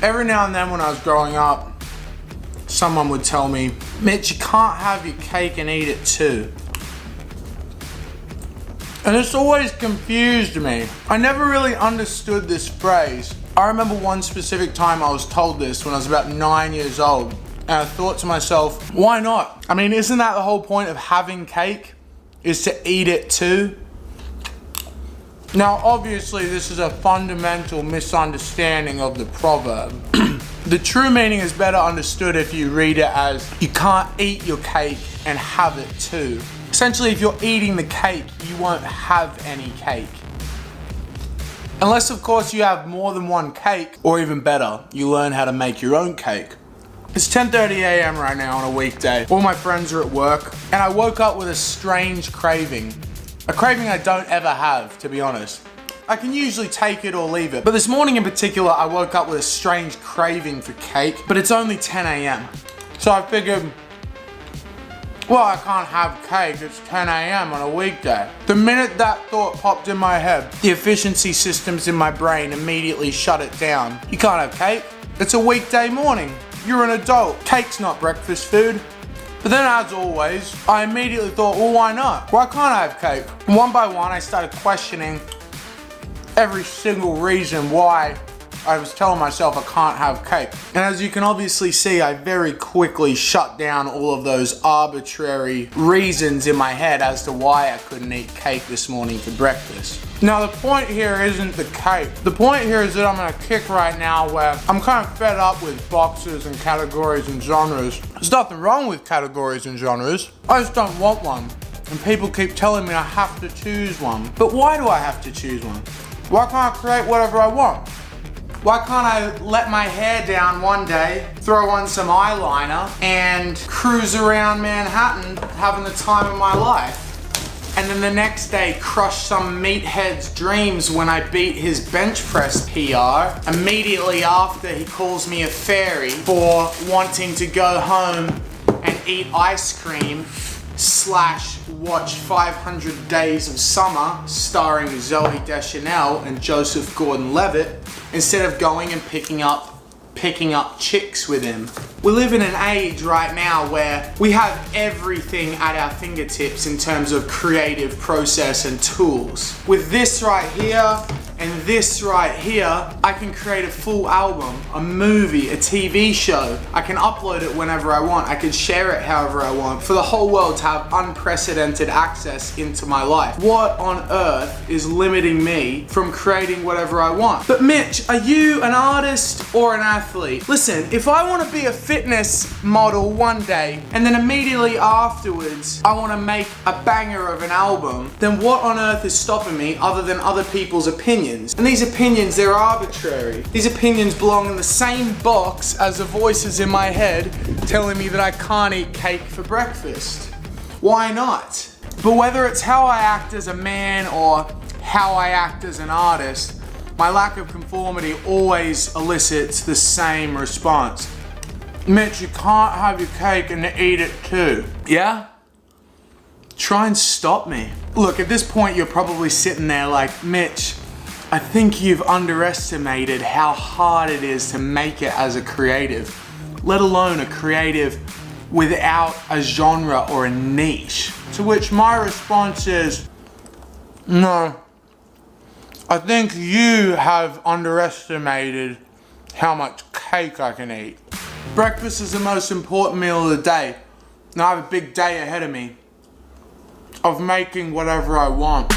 Every now and then when I was growing up, someone would tell me, Mitch, you can't have your cake and eat it too. And this always confused me. I never really understood this phrase. I remember one specific time I was told this when I was about 9 years old. And I thought to myself, why not? I mean, isn't that the whole point of having cake? Is to eat it too? Now, obviously, this is a fundamental misunderstanding of the proverb. The true meaning is better understood if you read it as, you can't eat your cake and have it too. Essentially, if you're eating the cake, you won't have any cake. Unless, of course, you have more than one cake, or even better, you learn how to make your own cake. It's 10:30 a.m. right now on a weekday. All my friends are at work, and I woke up with a strange craving. A craving I don't ever have, to be honest. I can usually take it or leave it. But this morning in particular, I woke up with a strange craving for cake, but it's only 10 a.m. So I figured, well, I can't have cake, it's 10 a.m. on a weekday. The minute that thought popped in my head, the efficiency systems in my brain immediately shut it down. You can't have cake, it's a weekday morning. You're an adult, cake's not breakfast food. But then, as always, I immediately thought, well, why not? Why can't I have cake? And one by one, I started questioning every single reason why I was telling myself I can't have cake. And as you can obviously see, I very quickly shut down all of those arbitrary reasons in my head as to why I couldn't eat cake this morning for breakfast. Now, the point here isn't the cake. The point here is that I'm in a kick right now where I'm kind of fed up with boxes and categories and genres. There's nothing wrong with categories and genres. I just don't want one. And people keep telling me I have to choose one. But why do I have to choose one? Why can't I create whatever I want? Why can't I let my hair down one day, throw on some eyeliner, and cruise around Manhattan having the time of my life? And then the next day crush some meathead's dreams when I beat his bench press PR. Immediately after, he calls me a fairy for wanting to go home and eat ice cream / watch 500 Days of Summer starring Zooey Deschanel and Joseph Gordon-Levitt instead of going and picking up chicks with him. We live in an age right now where we have everything at our fingertips in terms of creative process and tools. With this right here and this right here, I can create a full album, a movie, a TV show. I can upload it whenever I want. I can share it however I want for the whole world to have unprecedented access into my life. What on earth is limiting me from creating whatever I want? But Mitch, are you an artist or an athlete? Listen, if I want to be a fitness model one day and then immediately afterwards I want to make a banger of an album, then what on earth is stopping me other than other people's opinions? And these opinions, they're arbitrary. These opinions belong in the same box as the voices in my head telling me that I can't eat cake for breakfast. Why not? But whether it's how I act as a man or how I act as an artist, my lack of conformity always elicits the same response. Mitch, you can't have your cake and eat it too. Yeah? Try and stop me. Look, at this point you're probably sitting there like, Mitch, I think you've underestimated how hard it is to make it as a creative, let alone a creative without a genre or a niche. To which my response is, no, I think you have underestimated how much cake I can eat. Breakfast is the most important meal of the day, and I have a big day ahead of me of making whatever I want.